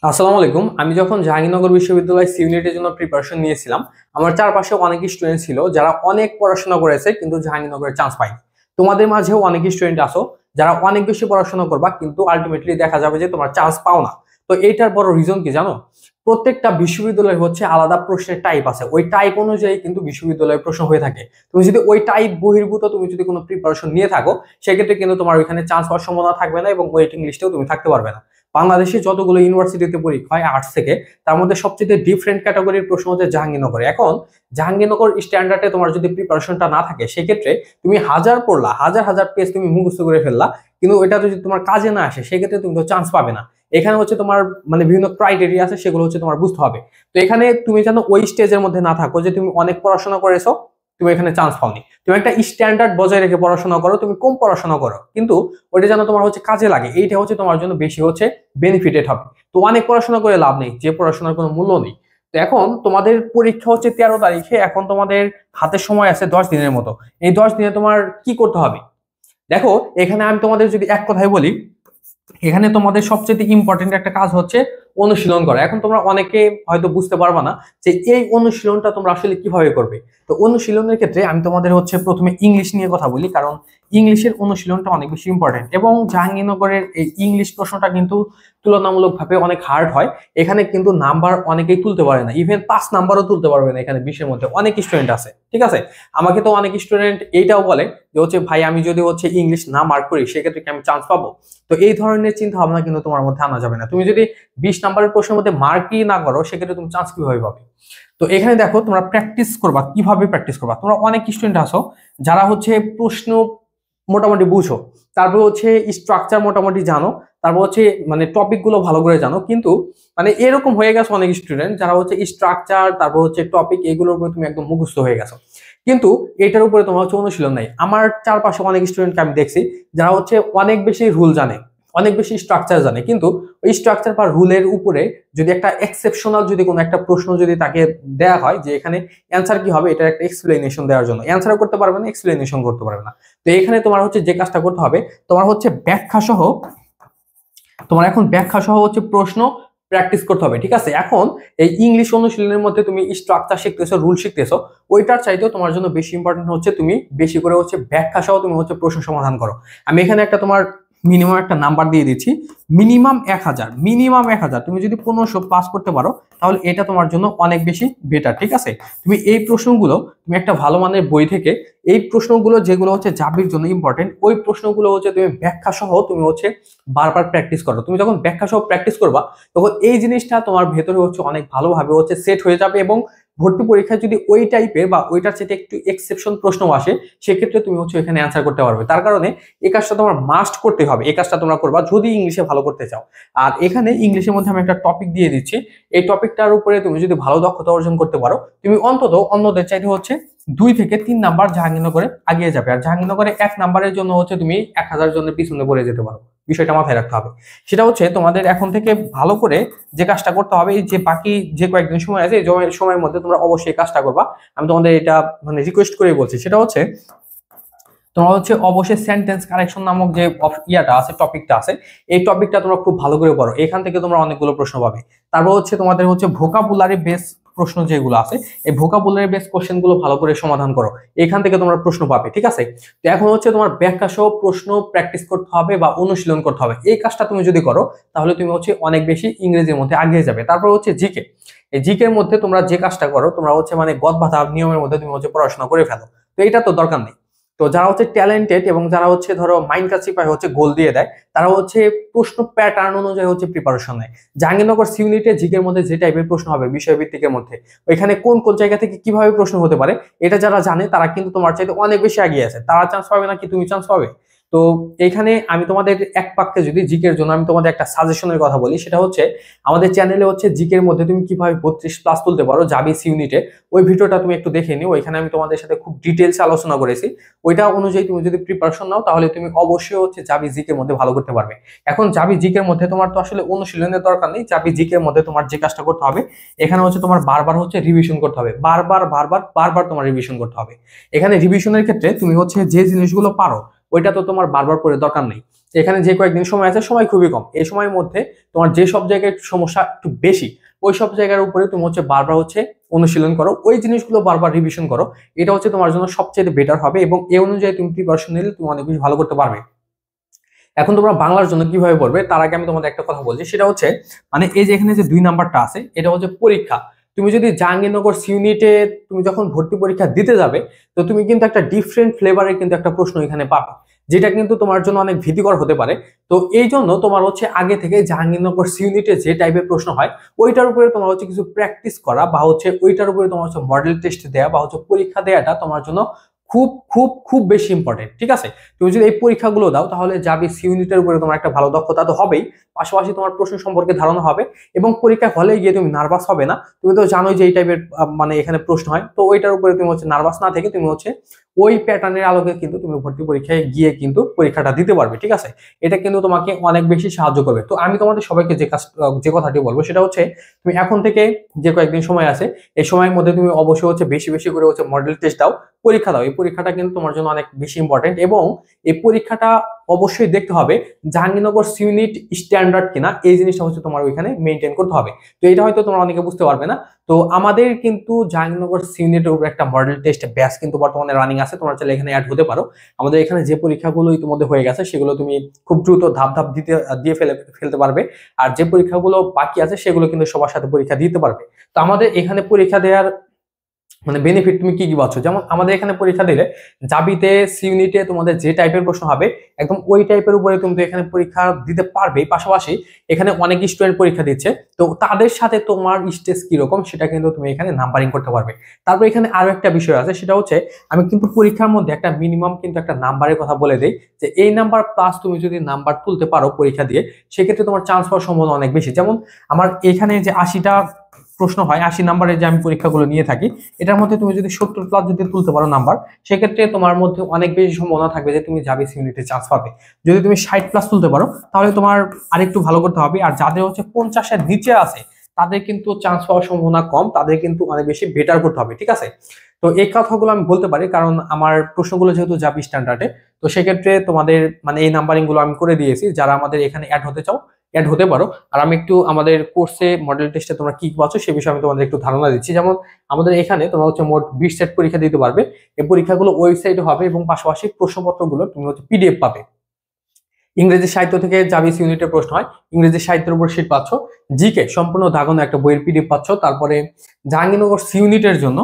আসসালামু আলাইকুম। আমি যখন জাহাঙ্গীরনগর বিশ্ববিদ্যালয় সিউনিটের জন্য প্রিপারেশন নিয়েছিলাম, আমার চারপাশে অনেক স্টুডেন্ট ছিল যারা অনেক পড়াশোনা করেছে কিন্তু জাহাঙ্গীরনগরে চান্স পায়নি। তোমাদের মাঝেও অনেক স্টুডেন্ট আছো যারা অনেক বেশি পড়াশোনা করবা কিন্তু আলটিমেটলি দেখা যাবে যে তোমার চান্স পাও না। তো এইটার বড় রিজন কি জানো? প্রত্যেকটা বিশ্ববিদ্যালয়ের হচ্ছে আলাদা প্রশ্নের টাইপ আছে, ওই টাইপ অনুযায়ী কিন্তু বিশ্ববিদ্যালয়ের প্রশ্ন হয়ে থাকে। তুমি যদি ওই টাইপ বহির্ভূত তুমি যদি কোনো প্রিপারেশন নিয়ে থাকো, সেক্ষেত্রে কিন্তু তোমার ওইখানে চান্স পাওয়ার সম্ভাবনা থাকবে না এবং ওয়েটিং লিস্টেও তুমি থাকতে পারবে না। বাংলাদেশে যতগুলো ইউনিভার্সিটিতে পরীক্ষা হয় আর্টস থেকে, তার মধ্যে সবচেয়ে ডিফারেন্ট ক্যাটাগরির প্রশ্ন হচ্ছে জাহাঙ্গীরনগরে। এখন জাহাঙ্গীরনগর স্ট্যান্ডার্ডে তোমার যদি প্রিপারেশনটা না থাকে, সেক্ষেত্রে তুমি হাজার পড়লা, হাজার হাজার পেজ তুমি মুখস্থ করে ফেললা, কিন্তু এটা যদি তোমার কাজে না আসে সেক্ষেত্রে তুমি তো চান্স পাবে না। এখানে হচ্ছে তোমার মানে বিভিন্ন ক্রাইটেরিয়া আছে, সেগুলো হচ্ছে তোমার বুঝতে হবে। তো এখানে তুমি যেন ওই স্টেজের মধ্যে না থাকো যে তুমি অনেক পড়াশোনা করেছো, তুমি এখানে চান্স পাওনি। তুমি একটা স্ট্যান্ডার্ড বজায় রেখে পড়াশোনা করো, তুমি কম পড়াশোনা করো, কিন্তু ওইটা যেন তোমার হচ্ছে কাজে লাগে, এইটা হচ্ছে তোমার জন্য বেশি হচ্ছে বেনিফিটেড হবে। তো অনেক পড়াশোনা করে লাভ নেই, যে পড়াশোনার কোনো মূল্য নেই। তো এখন তোমাদের পরীক্ষা হচ্ছে 13 তারিখে, এখন তোমাদের হাতে সময় আছে 10 দিনের মতো। এই 10 দিনে তোমার কি করতে হবে দেখো। এখানে আমি তোমাদের যদি এক কথায় বলি, এখানে তোমাদের সবচেয়ে ইম্পর্টেন্ট একটা কাজ হচ্ছে অনুশীলন করা। এখন তোমরা অনেকে হয়তো বুঝতে পারবা না যে এই অনুশীলনটা তোমরা আসলে কিভাবে করবে। তো অনুশীলনের ক্ষেত্রে আমি তোমাদের হচ্ছে প্রথমে ইংলিশ নিয়ে কথা বলি, কারণ ইংলিশের অনুশীলনটা অনেক বেশি ইম্পর্টেন্ট এবং জাহাঙ্গীরনগরের এই ইংলিশ প্রশ্নটা কিন্তু তুলনামূলকভাবে অনেক হার্ড হয়। এখানে কিন্তু নাম্বার অনেকেই তুলতে পারে না, ইভেন 5 নাম্বারও তুলতে পারবে না। এখানে 20-এর মধ্যে অনেক স্টুডেন্ট আছে, ঠিক আছে। আমাকে তো অনেক স্টুডেন্ট এইটাও বলে যে হচ্ছে ভাই, আমি যদি হচ্ছে ইংলিশ না মার্ক করি সেক্ষেত্রে কি আমি চান্স পাবো? তো এই ধরনের চিন্তা ভাবনা কিন্তু তোমার মধ্যে আনা যাবে না। তুমি যদি 20 নাম্বারের প্রশ্নের মধ্যে মার্কই না করো, সেক্ষেত্রে তুমি চান্স কিভাবে পাবে? তো এখানে দেখো, তোমরা প্র্যাকটিস করবা। কিভাবে প্র্যাকটিস করবা? তোমরা অনেক স্টুডেন্ট আছো যারা হচ্ছে প্রশ্ন মোটামুটি বুঝো, তারপর হচ্ছে স্ট্রাকচার মোটামুটি জানো, তারপর হচ্ছে মানে টপিক গুলো ভালো করে জানো, কিন্তু মানে এরকম হয়ে গেছে অনেক স্টুডেন্ট যারা হচ্ছে স্ট্রাকচার, তারপর হচ্ছে টপিক, এগুলোর উপরে তুমি একদম মুখস্থ হয়ে গেছো, কিন্তু এটার উপরে তোমার হচ্ছে অনুশীলন নাই। আমার চারপাশে অনেক স্টুডেন্টকে আমি দেখছি যারা হচ্ছে অনেক বেশি রুল জানে, অনেক বেশি স্ট্রাকচার জানে, কিন্তু ওই স্ট্রাকচার বা রুলের উপরে যদি একটা এক্সেপশনাল যদি কোনো একটা প্রশ্ন যদি তাকে দেয়া হয় যে এখানে অ্যান্সার কি হবে, এটার একটা এক্সপ্লেনেশন দেওয়ার জন্য, অ্যান্সারও করতে পারবে না, এক্সপ্লেনেশন করতে পারবে না। তো এখানে তোমার হচ্ছে যে কাজটা করতে হবে, তোমার হচ্ছে ব্যাখ্যা সহ, তোমার এখন ব্যাখ্যা সহ হচ্ছে প্রশ্ন প্র্যাকটিস করতে হবে, ঠিক আছে। এখন এই ইংলিশ অনুশীলনের মধ্যে তুমি স্ট্রাকচার শিখতেছো, রুল শিখতেছো, ওইটার চাইতেও তোমার জন্য বেশি ইম্পর্টেন্ট হচ্ছে তুমি বেশি করে হচ্ছে ব্যাখ্যা সহ তুমি হচ্ছে প্রশ্ন সমাধান করো। আমি এখানে একটা তোমার মিনিমাম একটা নাম্বার দিয়ে দিচ্ছি, মিনিমাম 1000, মিনিমাম 1000। তুমি যদি 1500 পাস করতে পারো, তাহলে এটা তোমার জন্য অনেক বেশি বেটার, ঠিক আছে। তুমি এই প্রশ্নগুলো তুমি একটা ভালো মানের বই থেকে, এই প্রশ্নগুলো যেগুলো হচ্ছে জাবির জন্য ইম্পর্টেন্ট, ওই প্রশ্নগুলো হচ্ছে তুমি ব্যাখ্যা সহ তুমি হচ্ছে বারবার প্র্যাকটিস করো। তুমি যখন ব্যাখ্যা সহ প্র্যাকটিস করবা, তখন এই জিনিসটা তোমার ভেতরে হচ্ছে অনেক ভালোভাবে হচ্ছে সেট হয়ে যাবে, এবং ভর্তি পরীক্ষায় যদি ওই টাইপের বা ওইটার চেয়ে একটু এক্সেপশন প্রশ্ন আসে, সেক্ষেত্রে তুমি হচ্ছে এখানে অ্যান্সার করতে পারবে। তার কারণে এই কাজটা তোমার মাস্ট করতে হবে, এই কাজটা তোমরা করবা যদি ইংলিশে ভালো করতে চাও। আর এখানে ইংলিশের মধ্যে আমি একটা টপিক দিয়ে দিচ্ছি, এই টপিকটার উপরে তুমি যদি ভালো দক্ষতা অর্জন করতে পারো, তুমি অন্তত অন্যদের চাইতে হচ্ছে 2 থেকে 3 নাম্বার জাহাঙ্গীরনগরে আগিয়ে যাবে। আর জাহাঙ্গীরনগরে 1 নাম্বারের জন্য হচ্ছে তুমি 1000 জনের পিছনে পড়ে যেতে পারো। বিষয়টা মাথায় রাখতে হবে। সেটা হচ্ছে তোমাদের এখন থেকে ভালো করে যে কাজটা করতে হবে, এই যে বাকি যে কয়েকদিন সময় আছে, এই সময়ের মধ্যে তোমরা অবশ্যই কাজটা করবা। আমি তোমাদের এটা মানে রিকোয়েস্ট করে বলছি, সেটা হচ্ছে তোমরা হচ্ছে অবশ্যই সেন্টেন্স কারেকশন নামক যে ইয়াটা আছে, টপিকটা আছে, এই টপিকটা তোমরা খুব ভালো করে পড়ো। এখান থেকে তোমরা অনেকগুলো প্রশ্ন পাবে। তারপর হচ্ছে তোমাদের হচ্ছে ভোকাবুলারি বেস প্রশ্ন যেগুলো আছে, এই ভোকাবুলারি বেস কোশ্চেন গুলো ভালো করে সমাধান করো, এখান থেকে তোমরা প্রশ্ন পাবে, ঠিক আছে। তো এখন হচ্ছে তোমার ব্যাখ্যা সহ প্রশ্ন প্র্যাকটিস করতে হবে বা অনুশীলন করতে হবে। এই কাজটা তুমি যদি করো, তাহলে তুমি হচ্ছে অনেক বেশি ইংরেজির মধ্যে এগিয়ে যাবে। তারপর হচ্ছে জিকে, এই জিকের মধ্যে তোমরা যে কাজটা করো, তোমরা হচ্ছে মানে গদ বাঁধা নিয়মের মধ্যে তুমি হচ্ছে পড়াশোনা করে ফেলো। তো এটা তো দরকার নেই। তো যারা হচ্ছে ট্যালেন্টেড এবং যারা হচ্ছে ধরো মাইন্ড কাচিপায় হচ্ছে গোল দিয়ে দেয়, তারা হচ্ছে প্রশ্ন প্যাটার্ন অনুযায়ী হচ্ছে প্রিপারেশন নেয়। জাহাঙ্গীরনগর সিউনিটে জিকের মধ্যে যে টাইপের প্রশ্ন হবে বিষয়ভিত্তিকের মধ্যে, ওইখানে কোন কোন জায়গা থেকে কিভাবে প্রশ্ন হতে পারে, এটা যারা জানে তারা কিন্তু তোমার চাইতে অনেক বেশি এগিয়ে আছে। তারা চান্স পাবে নাকি তুমি চান্স পাবে? তো এইখানে আমি তোমাদের এক পাক্ষে যদি জিকের জন্য আমি তোমাদের একটা সাজেশনের কথা বলি, সেটা হচ্ছে আমাদের চ্যানেলে হচ্ছে জিকের মধ্যে তুমি কিভাবে 32+ তুলতে পারো জাবিস ইউনিটে, ওই ভিডিওটা তুমি একটু দেখে নিও। ওইখানে আমি তোমাদের সাথে খুব ডিটেলস আলোচনা করেছি। ওইটা অনুযায়ী তুমি যদি প্রিপারেশন নাও, তাহলে তুমি অবশ্যই হচ্ছে জাবি জিকের মধ্যে ভালো করতে পারবে। এখন জাবি জিকের মধ্যে তোমার তো আসলে অনুশীলনের দরকার নেই। জাবি জিকের মধ্যে তোমার যে কাজটা করতে হবে, এখানে হচ্ছে তোমার বারবার হচ্ছে রিভিশন করতে হবে, বারবার বারবার বারবার তোমার রিভিশন করতে হবে। এখানে রিভিশনের ক্ষেত্রে তুমি হচ্ছে যে জিনিসগুলো পারো ওইটা তো তোমার বারবার পড়ে দরকার নেই। এখানে যে কয়েকদিন সময় আছে, সময় খুবই কম, এই সময়ের মধ্যে তোমার যে সব জায়গায় সমস্যা একটু বেশি ওই সব জায়গার উপরে তুমি হচ্ছে বারবার হচ্ছে অনুশীলন করো, ওই জিনিসগুলো বারবার রিভিশন করো। এটা হচ্ছে তোমার জন্য সবচেয়ে বেটার হবে এবং এই অনুযায়ী তুমি প্রিপারেশন নিলে তুমি অনেক বেশি ভালো করতে পারবে। এখন তোমরা বাংলার জন্য কিভাবে পড়বে তার আগে আমি তোমাদের একটা কথা বলছি, সেটা হচ্ছে মানে এই যে এখানে যে 2 নাম্বারটা আছে এটা হচ্ছে পরীক্ষা। তুমি যদি জাহাঙ্গীরনগর ইউনিটে তুমি যখন ভর্তি পরীক্ষা দিতে যাবে, তো তুমি কিন্তু একটা ডিফারেন্ট ফ্লেভারের কিন্তু একটা প্রশ্ন এখানে পাবে, যেটা কিন্তু তোমার জন্য অনেক ভীতিকর হতে পারে। তো এই জন্য তোমার হচ্ছে আগে থেকে জাহাঙ্গীরনগর ইউনিটে যে টাইপের প্রশ্ন হয় ওইটার উপরে তোমার হচ্ছে কিছু প্র্যাকটিস করা, বা হচ্ছে ওইটার উপরে তোমার হচ্ছে মডেল টেস্ট দেওয়া বা হচ্ছে পরীক্ষা দেওয়াটা তোমার জন্য খুব খুব খুব বেশি ইম্পর্টেন্ট। ঠিক আছে, তুমি যদি এই পরীক্ষাগুলো দাও তাহলে যাবে ইউনিটের উপরে তোমার একটা ভালো দক্ষতা তো হবেই, পাশাপাশি তোমার প্রশ্ন সম্পর্কে ধারণা হবে এবং পরীক্ষা হলে গিয়ে তুমি নার্ভাস হবে না। তুমি তো জানোই যে এই টাইপের মানে এখানে প্রশ্ন হয়, তো ওইটার উপরে তুমি হচ্ছে নার্ভাস না থেকে তুমি হচ্ছে ওই প্যাটার্নের আলোকে কিন্তু তুমি ভর্তি পরীক্ষায় গিয়ে কিন্তু পরীক্ষাটা দিতে পারবে। ঠিক আছে, এটা কিন্তু তোমাকে অনেক বেশি সাহায্য করবে। তো আমি তোমাদের সবাইকে যে কথাটি বলবো সেটা হচ্ছে তুমি এখন থেকে যে কয়েকদিন সময় আছে এই সময়ের মধ্যে তুমি অবশ্যই হচ্ছে বেশি বেশি করে হচ্ছে মডেল টেস্ট দাও, পরীক্ষা দাও। এই পরীক্ষাটা কিন্তু তোমার জন্য অনেক বেশি ইম্পর্টেন্ট এবং এই পরীক্ষাটা অবশ্যই দেখতে হবে জাহাঙ্গীরনগর ইউনিট স্ট্যান্ডার্ড কিনা, এই জিনিসটা হচ্ছে তোমার ওইখানে মেনটেন করতে হবে। তো এটা হয়তো তোমরা অনেকে বুঝতে পারবে না। তো আমাদের কিন্তু জাহাঙ্গীরনগর ইউনিটের উপর একটা মডেল টেস্ট ব্যাচ কিন্তু বর্তমানে রানিং আছে, তোমরা চাইলে এখানে অ্যাড হতে পারো। আমাদের এখানে যে পরীক্ষাগুলো ইতিমধ্যে হয়ে গেছে সেগুলো তুমি খুব দ্রুত ধাপ ধাপ দিয়ে ফেলতে পারবে, আর যে পরীক্ষাগুলো বাকি আছে সেগুলো কিন্তু সবার সাথে পরীক্ষা দিতে পারবে। তো আমাদের এখানে পরীক্ষা দেওয়ার মানে বেনিফিট তুমি কি কি পাচ্ছ, যেমন আমাদের এখানে পরীক্ষা দিলে জাবিতে ইউনিটে তোমাদের যে টাইপের প্রশ্ন হবে একদম ওই টাইপের উপরে তুমি তো এখানে পরীক্ষা দিতে পারবে। পাশাপাশি এখানে অনেক স্টুডেন্ট পরীক্ষা দিচ্ছে, তো তাদের সাথে তোমার স্টেজ কিরকম সেটা কিন্তু তুমি এখানে নাম্বারিং করতে পারবে। তারপর এখানে আরো একটা বিষয় আছে, সেটা হচ্ছে আমি কিন্তু পরীক্ষার মধ্যে একটা মিনিমাম কিন্তু একটা নাম্বারের কথা বলে দিই, যে এই নাম্বার প্লাস তুমি যদি নাম্বার তুলতে পারো পরীক্ষা দিয়ে সেক্ষেত্রে তোমার চান্স পাওয়ার সম্ভাবনা অনেক বেশি। যেমন আমার এখানে যে 80টা প্রশ্ন হয়, 80 নাম্বারের যে আমি পরীক্ষাগুলো নিয়ে থাকি, এটার মধ্যে তুমি যদি 70 প্লাস যদি তুলতে পারো নাম্বার, সেক্ষেত্রে তোমার মধ্যে অনেক বেশি সম্ভাবনা থাকবে যে তুমি যাবে ইউনিটে চান্স পাবে। যদি তুমি 60 প্লাস তুলতে পারো তাহলে তোমার আরেকটু ভালো করতে হবে, আর যাদের হচ্ছে 50-এর নিচে আছে তাদের কিন্তু চান্স পাওয়ার সম্ভাবনা কম, তাদের কিন্তু অনেক বেশি বেটার করতে হবে। ঠিক আছে, তো এই কথাগুলো আমি বলতে পারি কারণ আমার প্রশ্নগুলো যেহেতু যাবে স্ট্যান্ডার্ডে, তো সেক্ষেত্রে তোমাদের মানে এই নাম্বারিং গুলো আমি করে দিয়েছি। যারা আমাদের এখানে অ্যাড হতে চাও অ্যাড হতে পারো। আর আমি একটু আমাদের কোর্সে মডেল টেস্টে তোমরা কি পাচ্ছ সে বিষয়ে আমি তোমাদের একটু ধারণা দিচ্ছি। যেমন আমাদের এখানে তোমরা হচ্ছে মোট 20 সেট পরীক্ষা দিতে পারবে, এই পরীক্ষাগুলো ওয়েবসাইটে হবে এবং পাশাপাশি প্রশ্নপত্রগুলো তুমি হচ্ছে পিডিএফ পাবে। ইংরেজি সাহিত্য থেকে জাবিস ইউনিটের প্রশ্ন হয়, ইংরেজি সাহিত্যের উপর শীট পাচ্ছ, জিকে সম্পূর্ণ দাগানো একটা বইয়ের পিডিএফ পাচ্ছ। তারপরে জাহাঙ্গীরনগর ইউনিটের জন্য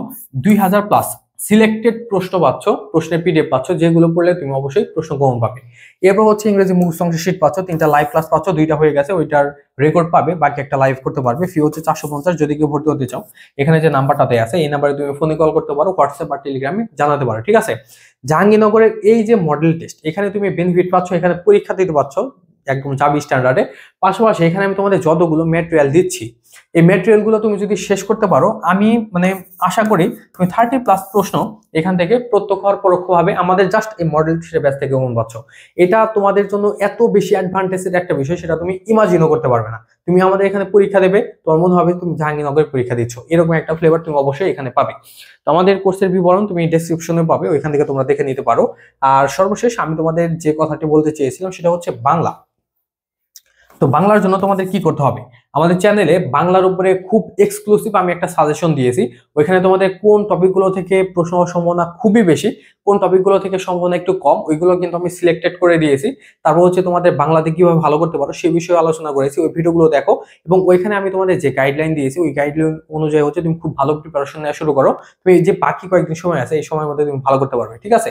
2000 প্লাস সিলেক্টেড প্রশ্ন পাচ্ছ, প্রশ্নের পিডিএফ পাচ্ছ, যেগুলো পড়লে তুমি অবশ্যই প্রশ্ন কমন পাবে। এরপর হচ্ছে ইংরেজি মুখস্থ অংশের শীট পাচ্ছ, 3টা লাইভ ক্লাস পাচ্ছ, 2টা হয়ে গেছে, ওইটার রেকর্ড পাবে, বাকি একটা লাইভ করতে পারবে। ফি হচ্ছে 450। যদি কেউ ভর্তি হতে চাও এখানে যে নাম্বারটা দেয়া আছে এই নাম্বারে তুমি ফোনে কল করতে পারো, হোয়াটসঅ্যাপ বা টেলিগ্রামে জানাতে পারো। ঠিক আছে, জাহাঙ্গীরনগরের এই যে মডেল টেস্ট এখানে তুমি বেনিফিট পাচ্ছ, এখানে পরীক্ষা দিতে পারছো একদম জাবি স্ট্যান্ডার্ডে। পাশাপাশি এখানে আমি তোমাদের যতগুলো ম্যাটেরিয়াল দিচ্ছি এই ম্যাটেরিয়াল গুলো তুমি যদি শেষ করতে পারো, আমি মানে আশা করি তুমি 30 প্লাস প্রশ্ন এখান থেকে প্রত্যক্ষ আর পরোক্ষভাবে আমাদের জাস্ট এই মডেল টেস্টের ব্যাচ থেকে কমন পাচ্ছ। এটা তোমাদের জন্য এত বেশি অ্যাডভান্টেজের একটা বিষয় সেটা তুমি ইমাজিনও করতে পারবে না। তুমি আমাদের এখানে পরীক্ষা দেবে তোমার মনে হবে তুমি জাহাঙ্গীরনগরের পরীক্ষা দিচ্ছ, এরকম একটা ফ্লেভার তুমি অবশ্যই এখানে পাবে। তো আমাদের কোর্সের বিবরণ তুমি ডেসক্রিপশনে পাবে, ওইখান থেকে তোমরা দেখে নিতে পারো। আর সর্বশেষ আমি তোমাদের যে কথাটি বলতে চেয়েছিলাম সেটা হচ্ছে বাংলা। তো বাংলার জন্য তোমাদের কি করতে হবে, আমাদের চ্যানেলে বাংলার উপরে খুব এক্সক্লুসিভ আমি একটা সাজেশন দিয়েছি, ওইখানে তোমাদের কোন টপিকগুলো থেকে প্রশ্ন হওয়ার সম্ভাবনা খুবই বেশি, কোন টপিকগুলো থেকে সম্ভাবনা একটু কম, ওইগুলো কিন্তু আমি সিলেক্টেড করে দিয়েছি। তারপর হচ্ছে তোমাদের বাংলাতে কিভাবে ভালো করতে পারো সেই বিষয়ে আলোচনা করেছি, ওই ভিডিওগুলো দেখো। এবং ওইখানে আমি তোমাদের যে গাইডলাইন দিয়েছি ওই গাইডলাইন অনুযায়ী হচ্ছে তুমি খুব ভালো প্রিপারেশন নেওয়া শুরু করো, তুমি যে বাকি কয়েকদিন সময় আছে এই সময়ের মধ্যে তুমি ভালো করতে পারবে। ঠিক আছে,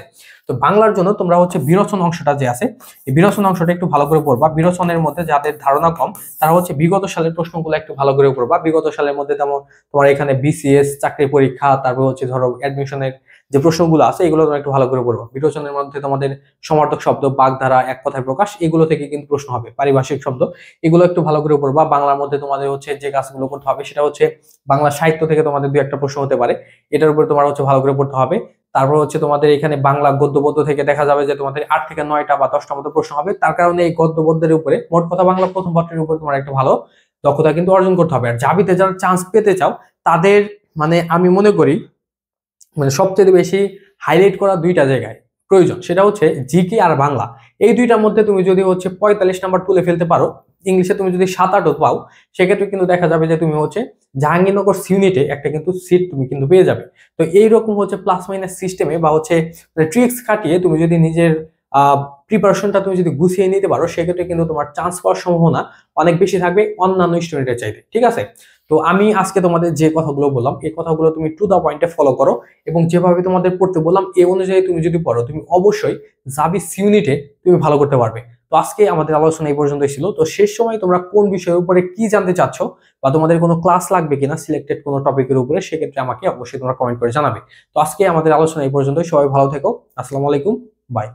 তো বাংলার জন্য তোমরা হচ্ছে বিরোচন অংশটা যে আছে এই বিরোচন অংশটা একটু ভালো করে পড়বা। বিরোচনের মধ্যে যাদের ধারণা কম তারা হচ্ছে বিগত সালের প্রশ্নগুলো একটু ভালো করে পড়বা। বিগত সালের মধ্যে যেমন তোমার এখানে বিসিএস চাকরি পরীক্ষা, তারপর হচ্ছে ধরো অ্যাডমিশনের যে প্রশ্নগুলো আছে এগুলো তোমরা একটু ভালো করে পড়বা। বিরোচনের মধ্যে তোমাদের সমার্থক শব্দ, বাগধারা, এক কথায় প্রকাশ, এগুলো থেকে কিন্তু প্রশ্ন হবে। পারিভাষিক শব্দ এগুলো একটু ভালো করে পড়বা। বাংলার মধ্যে তোমাদের হচ্ছে যে কাজগুলো করতে হবে সেটা হচ্ছে বাংলা সাহিত্য থেকে তোমাদের 2-1টা প্রশ্ন হতে পারে, এটার উপরে তোমার হচ্ছে ভালো করে পড়তে হবে। তারপর হচ্ছে তোমাদের এখানে বাংলা গদ্য পদ্য থেকে দেখা যাবে যে তোমাদের 8 থেকে 9টা বা 10টা মতো প্রশ্ন হবে। তার কারণে এই গদ্য পদ্যের উপরে মোট কথা বাংলা প্রথম পত্রের উপরে তোমার একটা ভালো দক্ষতা কিন্তু অর্জন করতে হবে। আর জাবিতে যারা চান্স পেতে চাও তাদের মানে আমি মনে করি মানে সবচেয়ে বেশি হাইলাইট করা 2টা জায়গায় প্রয়োজন, সেটা হচ্ছে জিকে আর বাংলা। এই দুইটার মধ্যে তুমি যদি হচ্ছে 45 নাম্বার তুলে ফেলতে পারো, ইংলিশে তুমি যদি 7-8 পাও, সেক্ষেত্রে কিন্তু দেখা যাবে যে তুমি হচ্ছে জাহাঙ্গীরনগর ইউনিটে একটা কিন্তু সিট তুমি কিন্তু পেয়ে যাবে। তো এইরকম হচ্ছে প্লাস মাইনাস সিস্টেমে বা হচ্ছে ট্রিক্স খাটিয়ে তুমি যদি নিজের প্রিপারেশনটা তুমি যদি গুছিয়ে নিতে পারো, সেক্ষেত্রে কিন্তু তোমার চান্স পাওয়ার সম্ভাবনা অনেক বেশি থাকবে অন্যান্য স্টুডেন্টের চাইতে। ঠিক আছে, তো আমি আজকে তোমাদের যে কথাগুলো বললাম, এই কথাগুলো তুমি টু দা পয়েন্টে ফলো করো, এবং যেভাবে তোমাদের পড়তে বললাম এই অনুযায়ী তুমি যদি পড়ো, তুমি অবশ্যই জাবিস ইউনিটে তুমি ভালো করতে পারবে। তো আজকে আমাদের আলোচনা এই পর্যন্তই ছিল। তো শেষ সময় তোমরা কোন বিষয়ের উপরে কি জানতে চাচ্ছ, বা তোমাদের কোনো ক্লাস লাগবে কিনা সিলেক্টেড কোনো টপিকের উপরে, সেক্ষেত্রে আমাকে অবশ্যই তোমরা কমেন্ট করে জানাবে। তো আজকে আমাদের আলোচনা এই পর্যন্তই। সবাই ভালো থেকো। আসসালামু আলাইকুম। বাই।